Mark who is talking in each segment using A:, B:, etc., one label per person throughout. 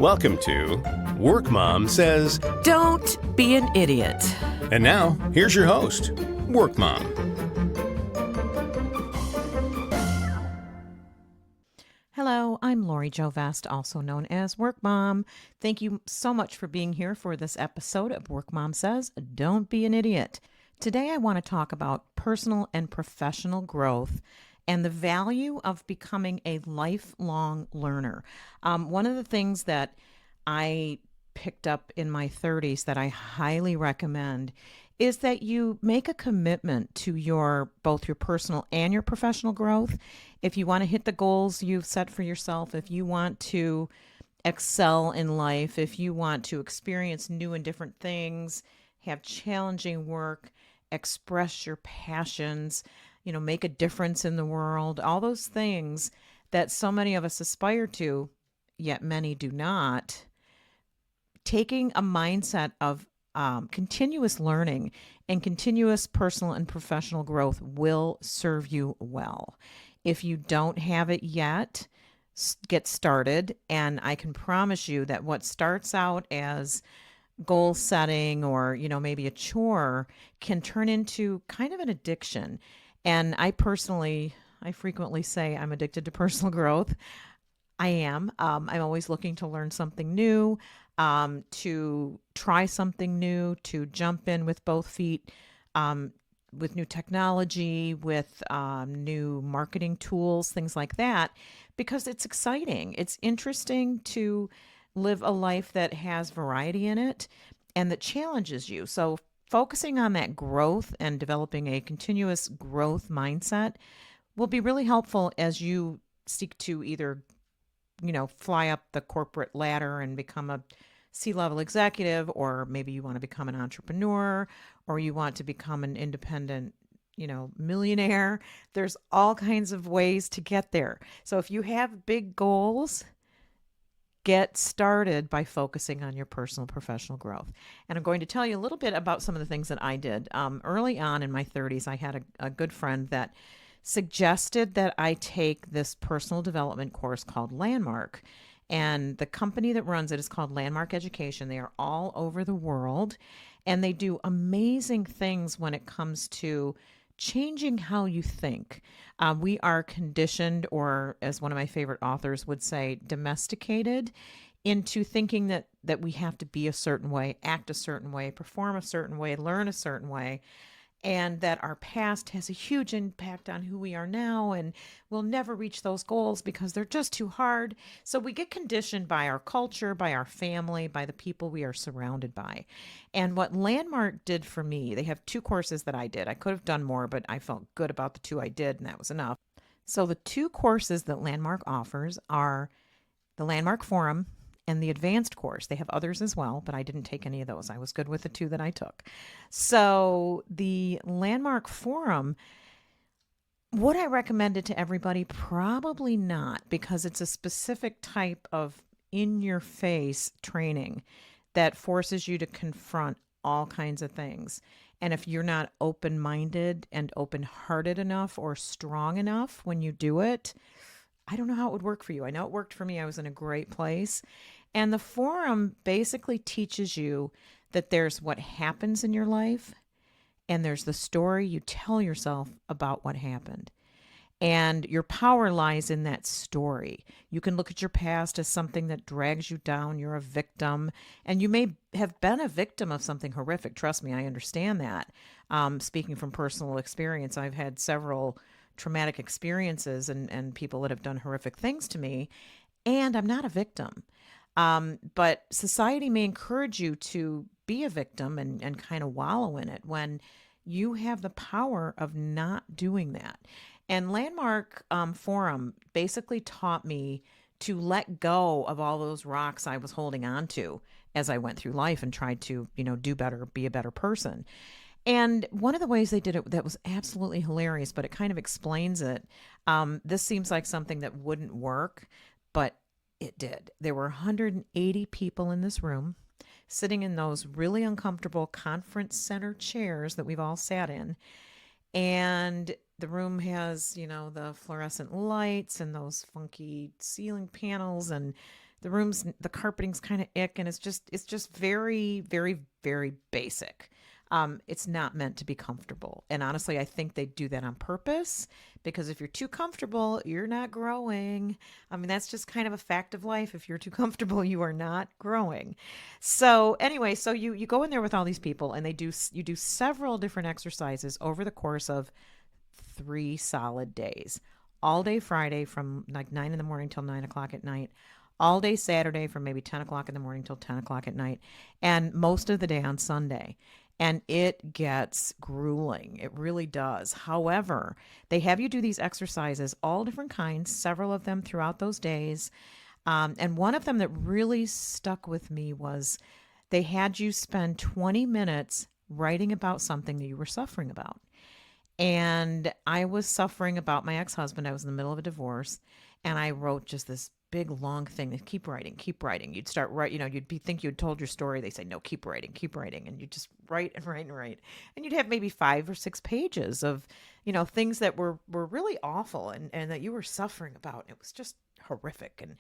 A: Welcome to Work Mom Says.
B: Don't be an idiot.
A: And now, here's your host, Work Mom.
B: Hello, I'm Lori Jo Vest, also known as Work Mom. Thank you so much for being here for this episode of Work Mom Says, Don't Be an Idiot. Today I want to talk about personal and professional growth and the value of becoming a lifelong learner. One of the things that I picked up in my 30s that I highly recommend is that you make a commitment to both your personal and your professional growth. If you want to hit the goals you've set for yourself, if you want to excel in life, if you want to experience new and different things, have challenging work, express your passions, make a difference in the world, all those things that so many of us aspire to, yet many do not. Taking a mindset of continuous learning and continuous personal and professional growth will serve you well. If you don't have it yet, get started. And I can promise you that what starts out as goal setting or, maybe a chore can turn into kind of an addiction. And I frequently say I'm addicted to personal growth. I am. I'm always looking to learn something new, to try something new, to jump in with both feet, with new technology, with new marketing tools, things like that, because it's exciting. It's interesting to live a life that has variety in it and that challenges you. So focusing on that growth and developing a continuous growth mindset will be really helpful as you seek to either, fly up the corporate ladder and become a C-level executive, or maybe you want to become an entrepreneur, or you want to become an independent, millionaire. There's all kinds of ways to get there. So if you have big goals, get started by focusing on your personal professional growth. And I'm going to tell you a little bit about some of the things that I did. Early on in my 30s, I had a good friend that suggested that I take this personal development course called Landmark. And the company that runs it is called Landmark Education. They are all over the world, and they do amazing things when it comes to changing how you think. We are conditioned, or as one of my favorite authors would say, domesticated into thinking that we have to be a certain way, act a certain way, perform a certain way, learn a certain way, and that our past has a huge impact on who we are now, and we'll never reach those goals because they're just too hard. So we get conditioned by our culture, by our family, by the people we are surrounded by. And what Landmark did for me, they have 2 courses that I did. I could have done more, but I felt good about the 2 I did, and that was enough. So the 2 courses that Landmark offers are the Landmark Forum and the advanced course. They have others as well, but I didn't take any of those. I was good with the 2 that I took. So the Landmark Forum, would I recommend it to everybody? Probably not, because it's a specific type of in-your-face training that forces you to confront all kinds of things. And if you're not open-minded and open-hearted enough or strong enough when you do it, I don't know how it would work for you. I know it worked for me. I was in a great place. And the forum basically teaches you that there's what happens in your life, and there's the story you tell yourself about what happened. And your power lies in that story. You can look at your past as something that drags you down. You're a victim, and you may have been a victim of something horrific. Trust me, I understand that. Speaking from personal experience, I've had several traumatic experiences and people that have done horrific things to me, and I'm not a victim. But society may encourage you to be a victim and kind of wallow in it when you have the power of not doing that. And Landmark Forum basically taught me to let go of all those rocks I was holding on to as I went through life and tried to, do better, be a better person. And one of the ways they did it that was absolutely hilarious, but it kind of explains it. This seems like something that wouldn't work, but it did. There were 180 people in this room sitting in those really uncomfortable conference center chairs that we've all sat in. And the room has, the fluorescent lights and those funky ceiling panels, and the carpeting's kind of ick, and it's just very, very, very basic. It's not meant to be comfortable. And honestly, I think they do that on purpose because if you're too comfortable, you're not growing. I mean, that's just kind of a fact of life. If you're too comfortable, you are not growing. So anyway, so you go in there with all these people, and you do several different exercises over the course of 3 solid days. All day Friday from like 9 in the morning till 9 o'clock at night. All day Saturday from maybe 10 o'clock in the morning till 10 o'clock at night, and most of the day on Sunday. And it gets grueling. It really does. However, they have you do these exercises, all different kinds, several of them throughout those days. And one of them that really stuck with me was they had you spend 20 minutes writing about something that you were suffering about. And I was suffering about my ex husband. I was in the middle of a divorce, and I wrote just this big long thing that keep writing, keep writing. You'd start write, think you'd told your story. They say, no, keep writing. And you just write and write and write. And you'd have maybe 5 or 6 pages of, things that were really awful and that you were suffering about. It was just horrific. And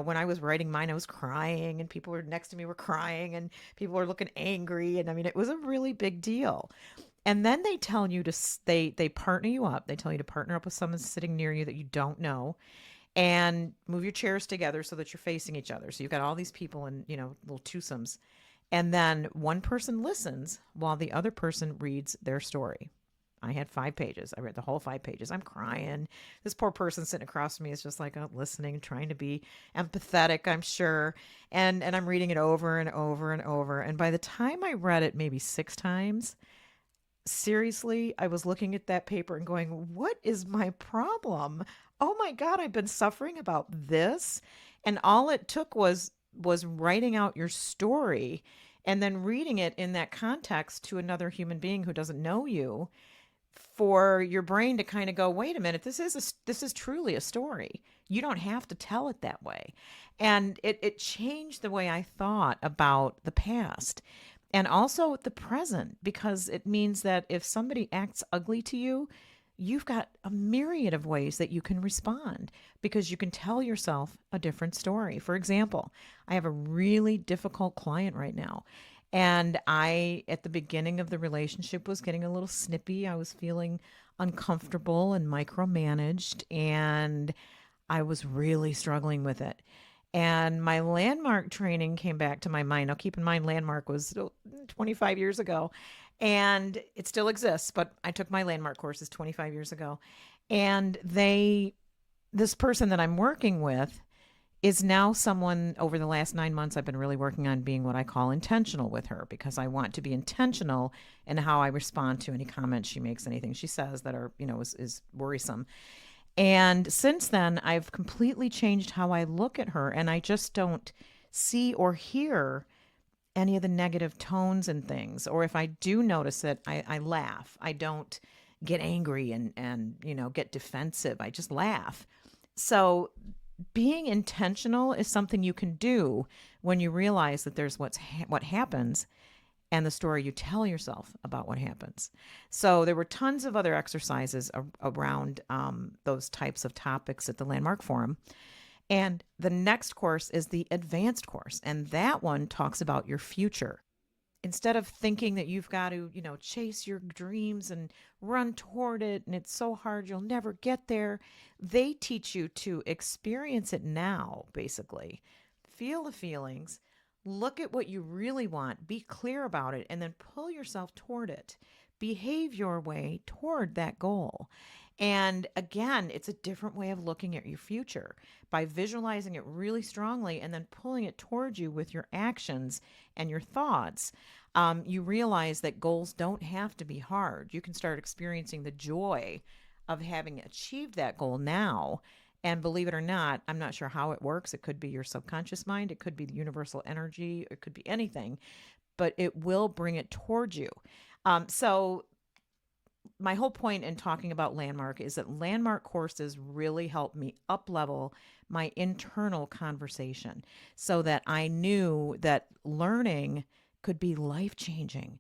B: when I was writing mine, I was crying, and people were next to me were crying, and people were looking angry. And I mean, it was a really big deal. And then they tell you they partner you up. They tell you to partner up with someone sitting near you that you don't know, and move your chairs together so that you're facing each other. So you've got all these people in, little twosomes. And then one person listens while the other person reads their story. I had 5 pages. I read the whole 5 pages. I'm crying. This poor person sitting across from me is just like listening, trying to be empathetic, I'm sure. And I'm reading it over and over and over. And by the time I read it maybe 6 times, seriously, I was looking at that paper and going, what is my problem? Oh my God, I've been suffering about this. And all it took was writing out your story and then reading it in that context to another human being who doesn't know you, for your brain to kind of go, wait a minute, this is truly a story. You don't have to tell it that way. And it changed the way I thought about the past and also the present, because it means that if somebody acts ugly to you, you've got a myriad of ways that you can respond because you can tell yourself a different story. For example, I have a really difficult client right now. And at the beginning of the relationship, was getting a little snippy. I was feeling uncomfortable and micromanaged, and I was really struggling with it. And my landmark training came back to my mind. Now, keep in mind, landmark was 25 years ago, and it still exists, but I took my landmark courses 25 years ago. And this person that I'm working with is now someone. Over the last 9 months, I've been really working on being what I call intentional with her, because I want to be intentional in how I respond to any comments she makes, anything she says that are, is worrisome. And since then, I've completely changed how I look at her, and I just don't see or hear any of the negative tones and things. Or if I do notice it, I laugh. I don't get angry and get defensive. I just laugh. So being intentional is something you can do when you realize that there's what happens and the story you tell yourself about what happens. So there were tons of other exercises around those types of topics at the Landmark Forum. And the next course is the advanced course. And that one talks about your future. Instead of thinking that you've got to, chase your dreams and run toward it, and it's so hard, you'll never get there, they teach you to experience it now, basically. Feel the feelings, look at what you really want, be clear about it, and then pull yourself toward it. Behave your way toward that goal. And again, it's a different way of looking at your future by visualizing it really strongly and then pulling it towards you with your actions and your thoughts. You realize that goals don't have to be hard. You can start experiencing the joy of having achieved that goal now. And believe it or not, I'm not sure how it works. It could be your subconscious mind. It could be the universal energy. It could be anything, but it will bring it towards you. So my whole point in talking about Landmark is that Landmark courses really helped me up level my internal conversation so that I knew that learning could be life changing.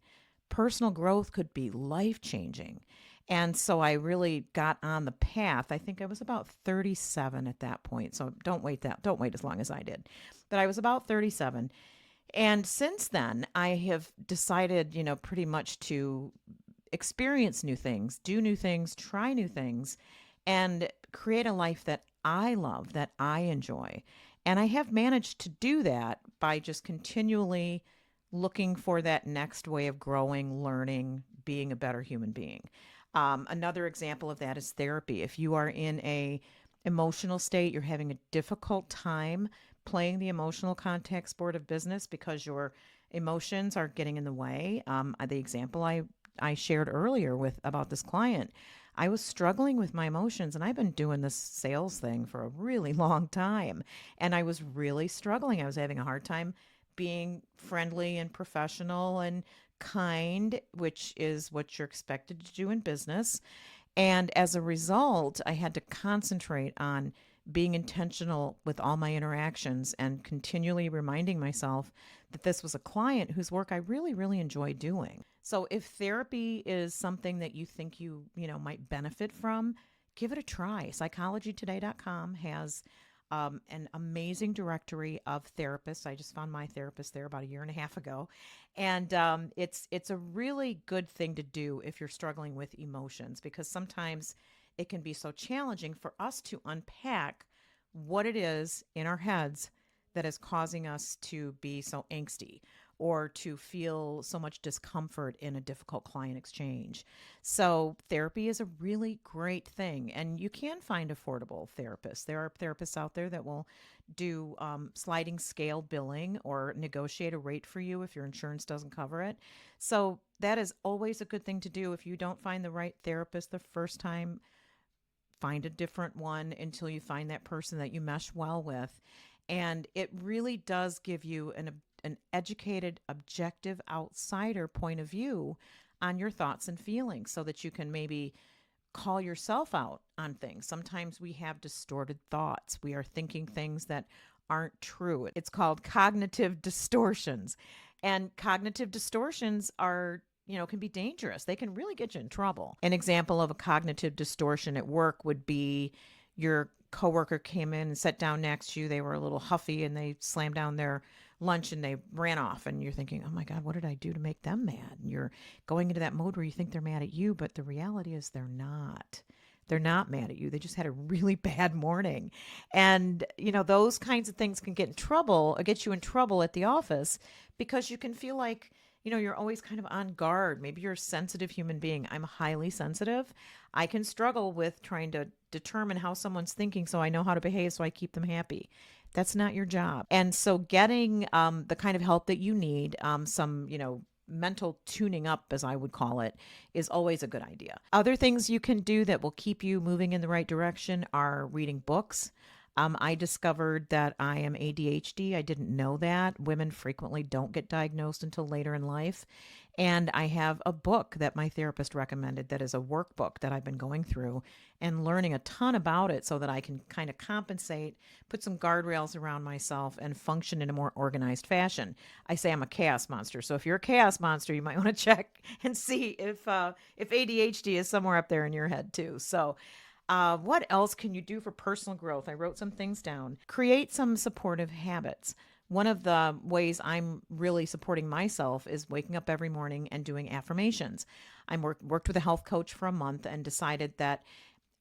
B: Personal growth could be life changing. And so I really got on the path. I think I was about 37 at that point. So don't wait as long as I did. But I was about 37. And since then, I have decided, pretty much to experience new things, do new things, try new things, and create a life that I love, that I enjoy. And I have managed to do that by just continually looking for that next way of growing, learning, being a better human being. Another example of that is therapy. If you are in a emotional state, you're having a difficult time playing the emotional contact sport of business because your emotions are getting in the way. The example I shared earlier with about this client, I was struggling with my emotions, and I've been doing this sales thing for a really long time, and I was really struggling. I was having a hard time being friendly and professional and kind, which is what you're expected to do in business. And as a result, I had to concentrate on being intentional with all my interactions and continually reminding myself that this was a client whose work I really, really enjoy doing. So if therapy is something that you think you might benefit from, give it a try. Psychologytoday.com has an amazing directory of therapists. I just found my therapist there about a year and a half ago, and it's a really good thing to do if you're struggling with emotions, because sometimes it can be so challenging for us to unpack what it is in our heads that is causing us to be so angsty or to feel so much discomfort in a difficult client exchange. So, therapy is a really great thing, and you can find affordable therapists. There are therapists out there that will do sliding scale billing or negotiate a rate for you if your insurance doesn't cover it. So, that is always a good thing to do. If you don't find the right therapist the first time, find a different one until you find that person that you mesh well with. And it really does give you an educated, objective outsider point of view on your thoughts and feelings so that you can maybe call yourself out on things. Sometimes we have distorted thoughts. We are thinking things that aren't true. It's called cognitive distortions. And cognitive distortions can be dangerous. They can really get you in trouble. An example of a cognitive distortion at work would be your coworker came in and sat down next to you. They were a little huffy and they slammed down their lunch and they ran off. And you're thinking, oh my God, what did I do to make them mad? And you're going into that mode where you think they're mad at you, but the reality is they're not. They're not mad at you. They just had a really bad morning. And, those kinds of things can get you in trouble at the office because you can feel like, you're always kind of on guard. Maybe you're a sensitive human being. I'm highly sensitive. I can struggle with trying to determine how someone's thinking so I know how to behave so I keep them happy. That's not your job. And so getting the kind of help that you need, some, mental tuning up, as I would call it, is always a good idea. Other things you can do that will keep you moving in the right direction are reading books. I discovered that I am ADHD. I didn't know that. Women frequently don't get diagnosed until later in life. And I have a book that my therapist recommended that is a workbook that I've been going through and learning a ton about it so that I can kind of compensate, put some guardrails around myself, and function in a more organized fashion. I say I'm a chaos monster. So if you're a chaos monster, you might want to check and see if ADHD is somewhere up there in your head too. So what else can you do for personal growth? I wrote some things down. Create some supportive habits. One of the ways I'm really supporting myself is waking up every morning and doing affirmations. I worked with a health coach for a month and decided that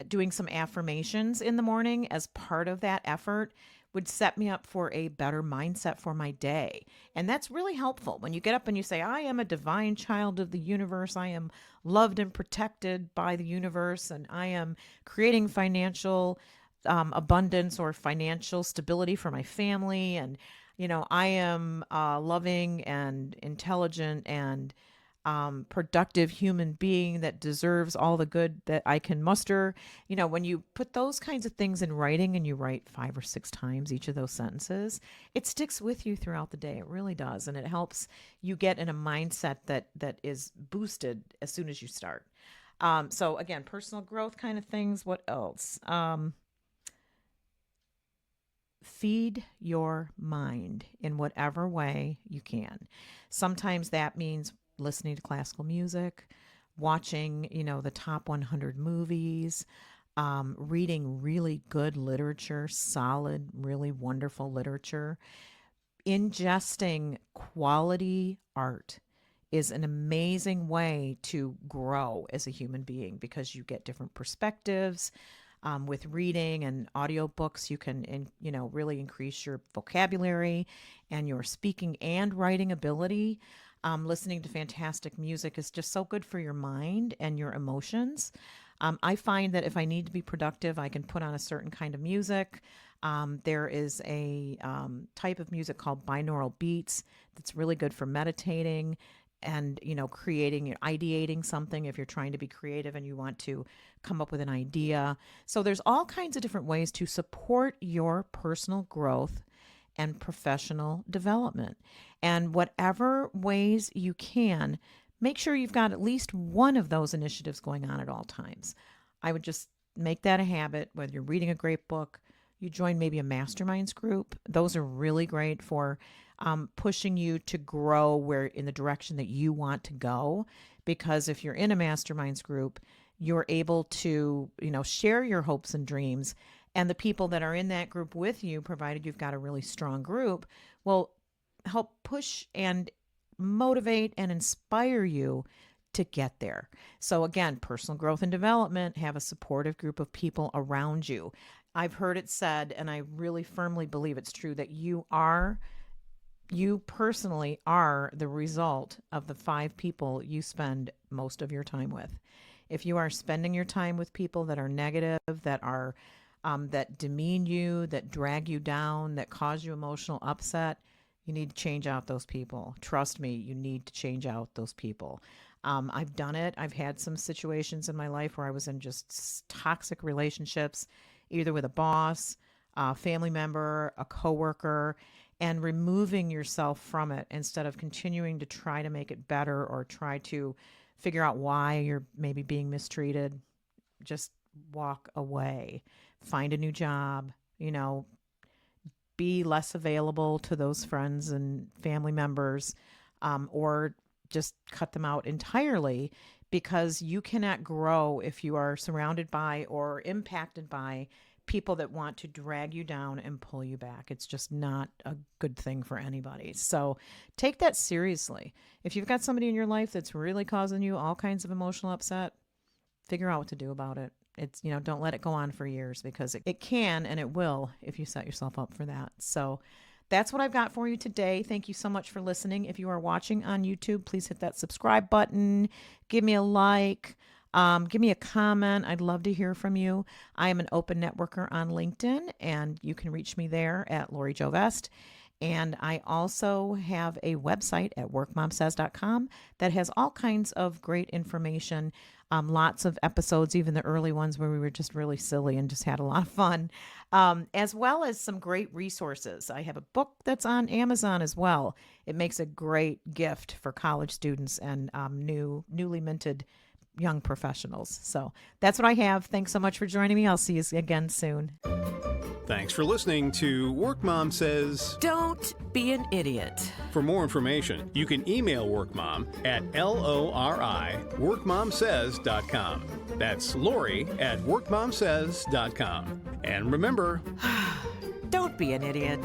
B: doing some affirmations in the morning as part of that effort would set me up for a better mindset for my day. And that's really helpful. When you get up and you say, I am a divine child of the universe, I am loved and protected by the universe, and I am creating financial abundance or financial stability for my family. And, I am loving and intelligent and productive human being that deserves all the good that I can muster. When you put those kinds of things in writing and you write 5 or 6 times each of those sentences, it sticks with you throughout the day. It really does. And it helps you get in a mindset that is boosted as soon as you start. So again, personal growth kind of things. What else? Feed your mind in whatever way you can. Sometimes that means listening to classical music, watching, the top 100 movies, reading really good literature, solid, really wonderful literature, ingesting quality art is an amazing way to grow as a human being because you get different perspectives. With reading and audiobooks, you can, really increase your vocabulary and your speaking and writing ability. Listening to fantastic music is just so good for your mind and your emotions. I find that if I need to be productive, I can put on a certain kind of music. There is a type of music called binaural beats that's really good for meditating and, creating, ideating something if you're trying to be creative and you want to come up with an idea. So there's all kinds of different ways to support your personal growth and professional development. And whatever ways you can, make sure you've got at least one of those initiatives going on at all times. I would just make that a habit, whether you're reading a great book, you join maybe a masterminds group. Those are really great for pushing you to grow where in the direction that you want to go. Because if you're in a masterminds group, you're able to, share your hopes and dreams. And the people that are in that group with you, provided you've got a really strong group, will help push and motivate and inspire you to get there. So again, personal growth and development, have a supportive group of people around you. I've heard it said, and I really firmly believe it's true, that you personally are the result of the 5 people you spend most of your time with. If you are spending your time with people that are negative, that are that demean you, that drag you down, that cause you emotional upset, you need to change out those people. Trust me, you need to change out those people. I've done it. I've had some situations in my life where I was in just toxic relationships, either with a boss, a family member, a coworker, and removing yourself from it instead of continuing to try to make it better or try to figure out why you're maybe being mistreated. Just walk away, find a new job, be less available to those friends and family members, or just cut them out entirely, because you cannot grow if you are surrounded by or impacted by people that want to drag you down and pull you back. It's just not a good thing for anybody. So take that seriously. If you've got somebody in your life that's really causing you all kinds of emotional upset, figure out what to do about it. It's, don't let it go on for years, because it can and it will if you set yourself up for that. So that's what I've got for you today. Thank you so much for listening. If you are watching on YouTube, please hit that subscribe button. Give me a like. Give me a comment. I'd love to hear from you. I am an open networker on LinkedIn, and you can reach me there at Lori Jo Vest. And I also have a website at workmomsays.com that has all kinds of great information, lots of episodes, even the early ones where we were just really silly and just had a lot of fun, as well as some great resources. I have a book that's on Amazon as well. It makes a great gift for college students and newly minted young professionals. So that's what I have. Thanks so much for joining me. I'll see you again soon.
A: Thanks for listening to Work Mom Says.
C: Don't be an idiot.
A: For more information, you can email WorkMom at lori@workmomsays.com. That's Lori at workmomsays.com. And remember,
C: Don't be an idiot.